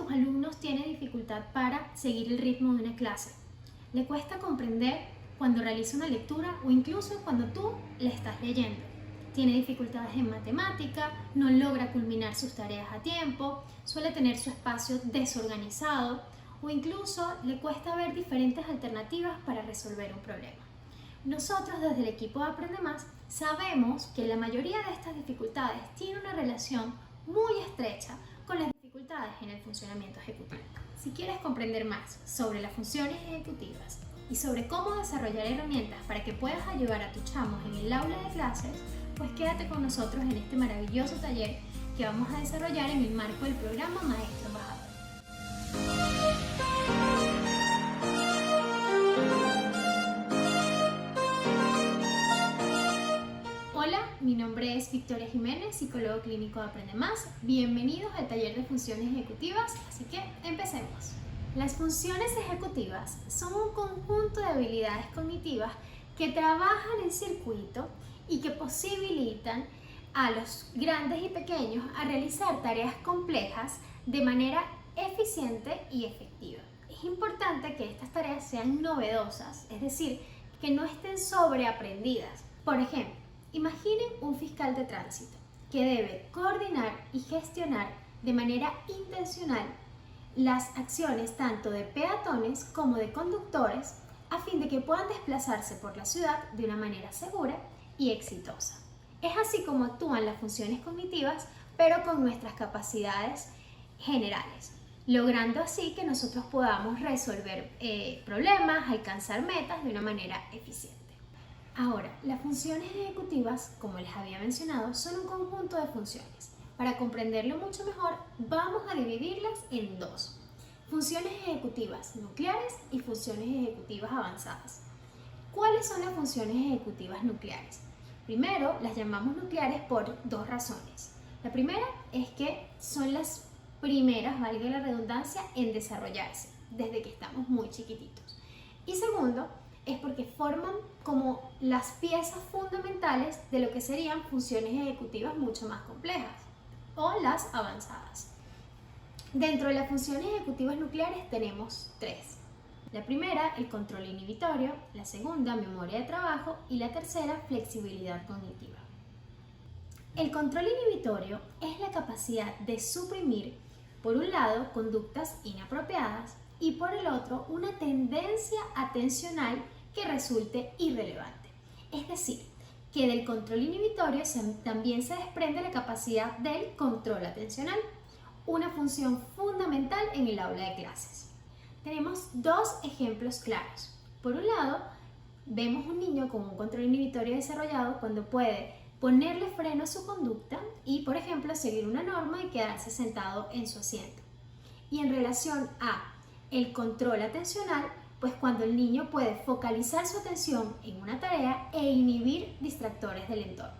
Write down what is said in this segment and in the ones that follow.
tus alumnos tiene dificultad para seguir el ritmo de una clase? ¿Le cuesta comprender cuando realiza una lectura o incluso cuando tú le estás leyendo? ¿Tiene dificultades en matemática? ¿No logra culminar sus tareas a tiempo? ¿Suele tener su espacio desorganizado? ¿O incluso le cuesta ver diferentes alternativas para resolver un problema? Nosotros desde el equipo de Aprende Más sabemos que la mayoría de estas dificultades tiene una relación muy estrecha con las dificultades en el funcionamiento ejecutivo. Si quieres comprender más sobre las funciones ejecutivas y sobre cómo desarrollar herramientas para que puedas ayudar a tus chamos en el aula de clases, pues quédate con nosotros en este maravilloso taller que vamos a desarrollar en el marco del programa Maestro Embajador. Hola, mi nombre es Victoria Jiménez, psicólogo clínico de Aprende Más. Bienvenidos al taller de funciones ejecutivas, así que empecemos. Las funciones ejecutivas son un conjunto de habilidades cognitivas que trabajan en circuito y que posibilitan a los grandes y pequeños a realizar tareas complejas de manera eficiente y efectiva. Es importante que estas tareas sean novedosas, es decir, que no estén sobreaprendidas. Por ejemplo, imaginen un fiscal de tránsito que debe coordinar y gestionar de manera intencional las acciones tanto de peatones como de conductores a fin de que puedan desplazarse por la ciudad de una manera segura y exitosa. Es así como actúan las funciones cognitivas, pero con nuestras capacidades generales, logrando así que nosotros podamos resolver problemas, alcanzar metas de una manera eficiente. Ahora, las funciones ejecutivas, como les había mencionado, son un conjunto de funciones. Para comprenderlo mucho mejor, vamos a dividirlas en dos: funciones ejecutivas nucleares y funciones ejecutivas avanzadas. ¿Cuáles son las funciones ejecutivas nucleares? Primero, las llamamos nucleares por dos razones. La primera es que son las primeras, valga la redundancia, en desarrollarse desde que estamos muy chiquititos. Y segundo, es porque forman como las piezas fundamentales de lo que serían funciones ejecutivas mucho más complejas o las avanzadas. Dentro de las funciones ejecutivas nucleares tenemos tres. La primera, el control inhibitorio; la segunda, memoria de trabajo; y la tercera, flexibilidad cognitiva. El control inhibitorio es la capacidad de suprimir, por un lado, conductas inapropiadas y por el otro, una tendencia atencional que resulte irrelevante. Es decir, que del control inhibitorio también se desprende la capacidad del control atencional, una función fundamental en el aula de clases. Tenemos dos ejemplos claros. Por un lado, vemos un niño con un control inhibitorio desarrollado cuando puede ponerle freno a su conducta y, por ejemplo, seguir una norma y quedarse sentado en su asiento. Y en relación a el control atencional, pues cuando el niño puede focalizar su atención en una tarea e inhibir distractores del entorno.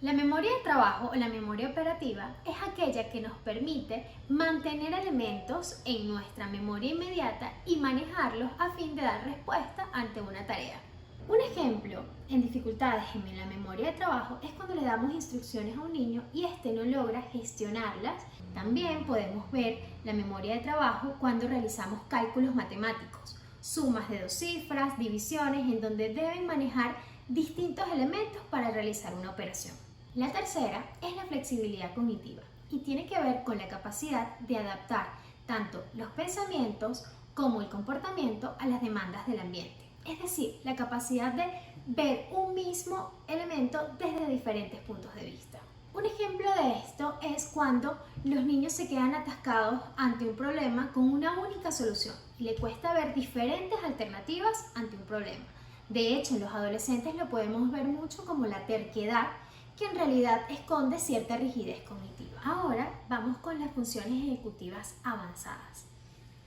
La memoria de trabajo o la memoria operativa es aquella que nos permite mantener elementos en nuestra memoria inmediata y manejarlos a fin de dar respuesta ante una tarea. Un ejemplo en dificultades en la memoria de trabajo es cuando le damos instrucciones a un niño y éste no logra gestionarlas. También podemos ver la memoria de trabajo cuando realizamos cálculos matemáticos, sumas de dos cifras, divisiones, en donde deben manejar distintos elementos para realizar una operación. La tercera es la flexibilidad cognitiva y tiene que ver con la capacidad de adaptar tanto los pensamientos como el comportamiento a las demandas del ambiente. Es decir, la capacidad de ver un mismo elemento desde diferentes puntos de vista. Un ejemplo de esto es cuando los niños se quedan atascados ante un problema con una única solución y le cuesta ver diferentes alternativas ante un problema. De hecho, en los adolescentes lo podemos ver mucho como la terquedad, que en realidad esconde cierta rigidez cognitiva. Ahora vamos con las funciones ejecutivas avanzadas.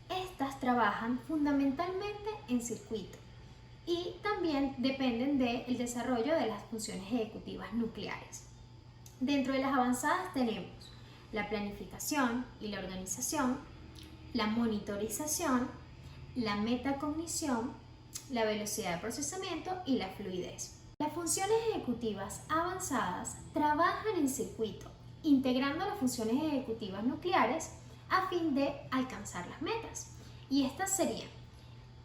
Estas trabajan fundamentalmente en circuito y también dependen del desarrollo de las funciones ejecutivas nucleares. Dentro de las avanzadas tenemos la planificación y la organización, la monitorización, la metacognición, la velocidad de procesamiento y la fluidez. Las funciones ejecutivas avanzadas trabajan en circuito, integrando las funciones ejecutivas nucleares a fin de alcanzar las metas. Y esta sería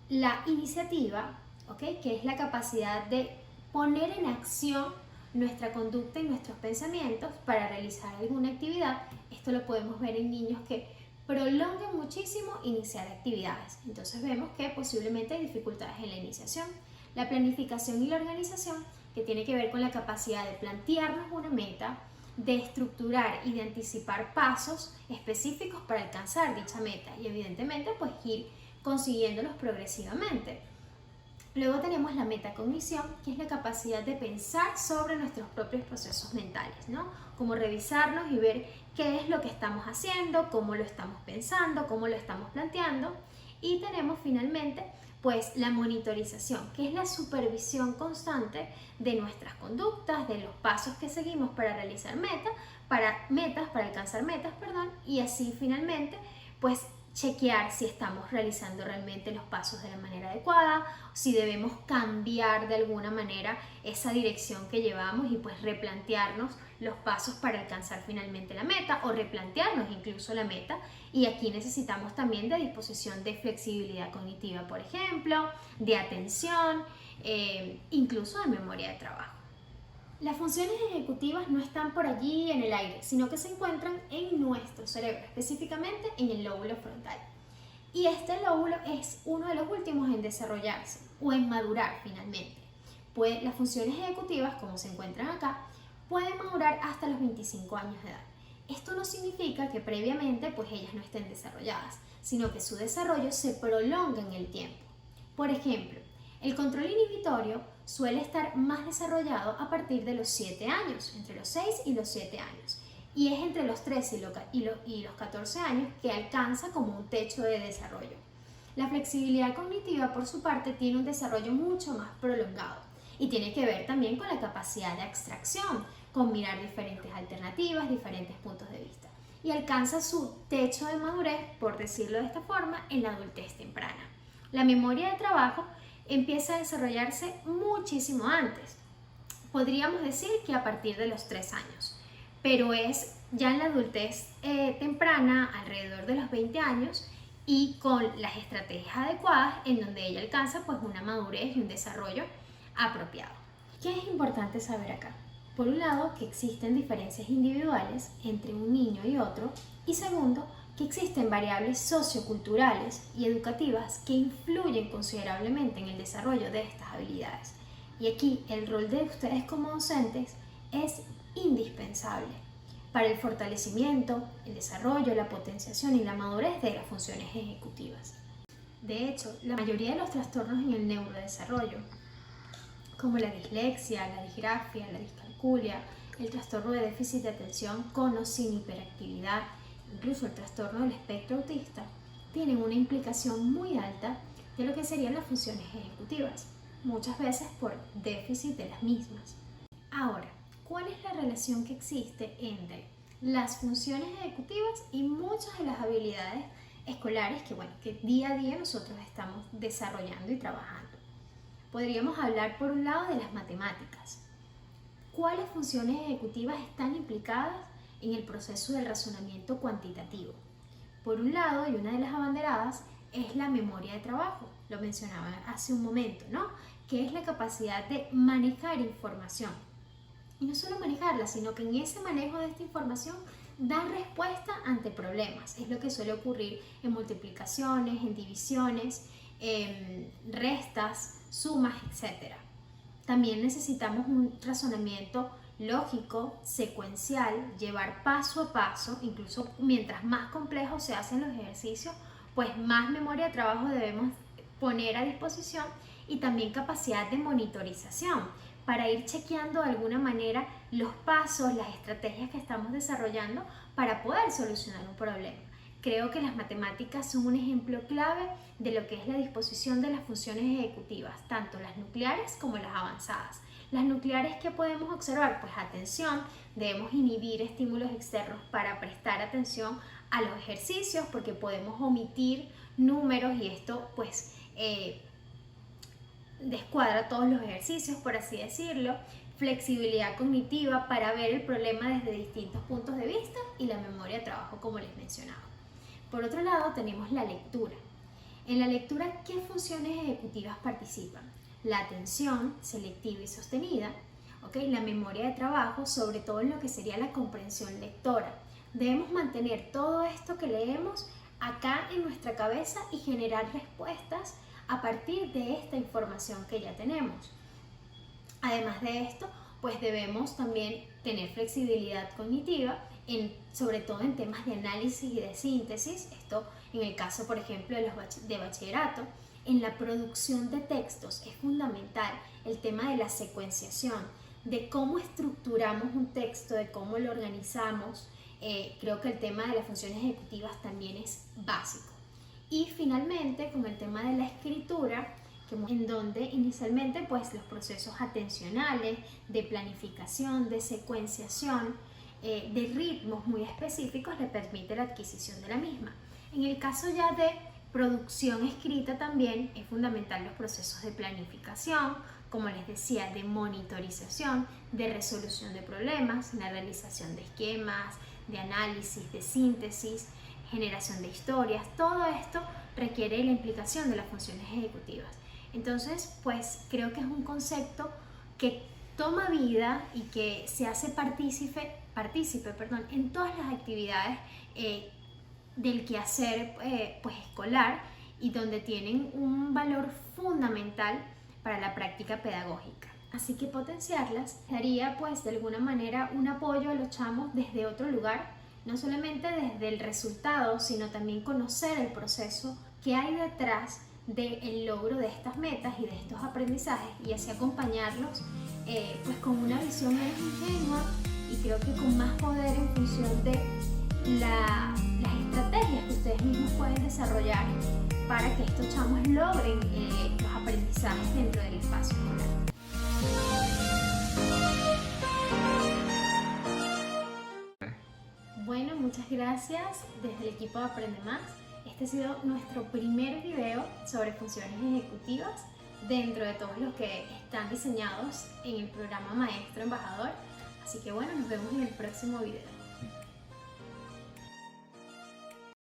la iniciativa, ¿ok? Que es la capacidad de poner en acción nuestra conducta y nuestros pensamientos para realizar alguna actividad. Esto lo podemos ver en niños que prolongan muchísimo iniciar actividades. Entonces vemos que posiblemente hay dificultades en la iniciación. La planificación y la organización, que tiene que ver con la capacidad de plantearnos una meta, de estructurar y de anticipar pasos específicos para alcanzar dicha meta y evidentemente pues ir consiguiéndolos progresivamente. Luego tenemos la metacognición, que es la capacidad de pensar sobre nuestros propios procesos mentales, ¿no? Como revisarnos y ver qué es lo que estamos haciendo, cómo lo estamos pensando, cómo lo estamos planteando. Y tenemos finalmente pues la monitorización, que es la supervisión constante de nuestras conductas, de los pasos que seguimos para realizar para alcanzar metas, y así finalmente pues chequear si estamos realizando realmente los pasos de la manera adecuada, si debemos cambiar de alguna manera esa dirección que llevamos y pues replantearnos los pasos para alcanzar finalmente la meta o replantearnos incluso la meta. Y aquí necesitamos también de disposición de flexibilidad cognitiva, por ejemplo, de atención, incluso de memoria de trabajo. Las funciones ejecutivas no están por allí en el aire, sino que se encuentran en nuestro cerebro, específicamente en el lóbulo frontal. Y este lóbulo es uno de los últimos en desarrollarse o en madurar finalmente. Pues las funciones ejecutivas, como se encuentran acá, pueden madurar hasta los 25 años de edad. Esto no significa que previamente pues ellas no estén desarrolladas, sino que su desarrollo se prolonga en el tiempo. Por ejemplo, el control inhibitorio suele estar más desarrollado a partir de los 7 años, entre los 6 y los 7 años. Y es entre los 13 y los 14 años que alcanza como un techo de desarrollo. La flexibilidad cognitiva, por su parte, tiene un desarrollo mucho más prolongado y tiene que ver también con la capacidad de abstracción, con mirar diferentes alternativas, diferentes puntos de vista. Y alcanza su techo de madurez, por decirlo de esta forma, en la adultez temprana. La memoria de trabajo empieza a desarrollarse muchísimo antes. Podríamos decir que a partir de los 3 años, pero es ya en la adultez temprana, alrededor de los 20 años, y con las estrategias adecuadas en donde ella alcanza pues una madurez y un desarrollo apropiado. ¿Qué es importante saber acá? Por un lado, que existen diferencias individuales entre un niño y otro, y segundo, que existen variables socioculturales y educativas que influyen considerablemente en el desarrollo de estas habilidades. Y aquí el rol de ustedes como docentes es indispensable para el fortalecimiento, el desarrollo, la potenciación y la madurez de las funciones ejecutivas. De hecho, la mayoría de los trastornos en el neurodesarrollo, como la dislexia, la disgrafia, la discalculia, el trastorno de déficit de atención con o sin hiperactividad, incluso el trastorno del espectro autista, tienen una implicación muy alta de lo que serían las funciones ejecutivas, muchas veces por déficit de las mismas. Ahora, ¿cuál es la relación que existe entre las funciones ejecutivas y muchas de las habilidades escolares que día a día nosotros estamos desarrollando y trabajando? Podríamos hablar por un lado de las matemáticas. ¿Cuáles funciones ejecutivas están implicadas en el proceso del razonamiento cuantitativo? Por un lado, y una de las abanderadas, es la memoria de trabajo. Lo mencionaba hace un momento, ¿no? Que es la capacidad de manejar información. Y no solo manejarla, sino que en ese manejo de esta información dar respuesta ante problemas. Es lo que suele ocurrir en multiplicaciones, en divisiones, en restas, sumas, etc. También necesitamos un razonamiento lógico, secuencial, llevar paso a paso, incluso mientras más complejos se hacen los ejercicios, pues más memoria de trabajo debemos poner a disposición y también capacidad de monitorización para ir chequeando de alguna manera los pasos, las estrategias que estamos desarrollando para poder solucionar un problema. Creo que las matemáticas son un ejemplo clave de lo que es la disposición de las funciones ejecutivas, tanto las nucleares como las avanzadas. Las nucleares, ¿qué podemos observar? Pues atención, debemos inhibir estímulos externos para prestar atención a los ejercicios porque podemos omitir números y esto pues descuadra todos los ejercicios, por así decirlo. Flexibilidad cognitiva para ver el problema desde distintos puntos de vista y la memoria de trabajo, como les mencionaba. Por otro lado tenemos la lectura. En la lectura, ¿qué funciones ejecutivas participan? La atención selectiva y sostenida, la memoria de trabajo, sobre todo en lo que sería la comprensión lectora. Debemos mantener todo esto que leemos acá en nuestra cabeza y generar respuestas a partir de esta información que ya tenemos. Además de esto, pues debemos también tener flexibilidad cognitiva, sobre todo en temas de análisis y de síntesis. Esto en el caso, por ejemplo, de bachillerato. En la producción de textos es fundamental el tema de la secuenciación, de cómo estructuramos un texto, de cómo lo organizamos. Creo que el tema de las funciones ejecutivas también es básico. Y finalmente, con el tema de la escritura, en donde inicialmente pues los procesos atencionales, de planificación, de secuenciación, de ritmos muy específicos le permite la adquisición de la misma. En el caso ya de producción escrita también es fundamental los procesos de planificación, como les decía, de monitorización, de resolución de problemas, la realización de esquemas, de análisis, de síntesis, generación de historias. Todo esto requiere la implicación de las funciones ejecutivas. Entonces, pues creo que es un concepto que toma vida y que se hace partícipe en todas las actividades del quehacer pues escolar, y donde tienen un valor fundamental para la práctica pedagógica. Así que potenciarlas daría pues de alguna manera un apoyo a los chamos desde otro lugar, no solamente desde el resultado, sino también conocer el proceso que hay detrás del logro de estas metas y de estos aprendizajes, y así acompañarlos pues con una visión menos ingenua y creo que con más poder en función de las estrategias que ustedes mismos pueden desarrollar para que estos chamos logren los aprendizajes dentro del espacio escolar. Bueno, muchas gracias desde el equipo de Aprende Más. Este ha sido nuestro primer video sobre funciones ejecutivas dentro de todos los que están diseñados en el programa Maestro Embajador. Así que bueno, nos vemos en el próximo video.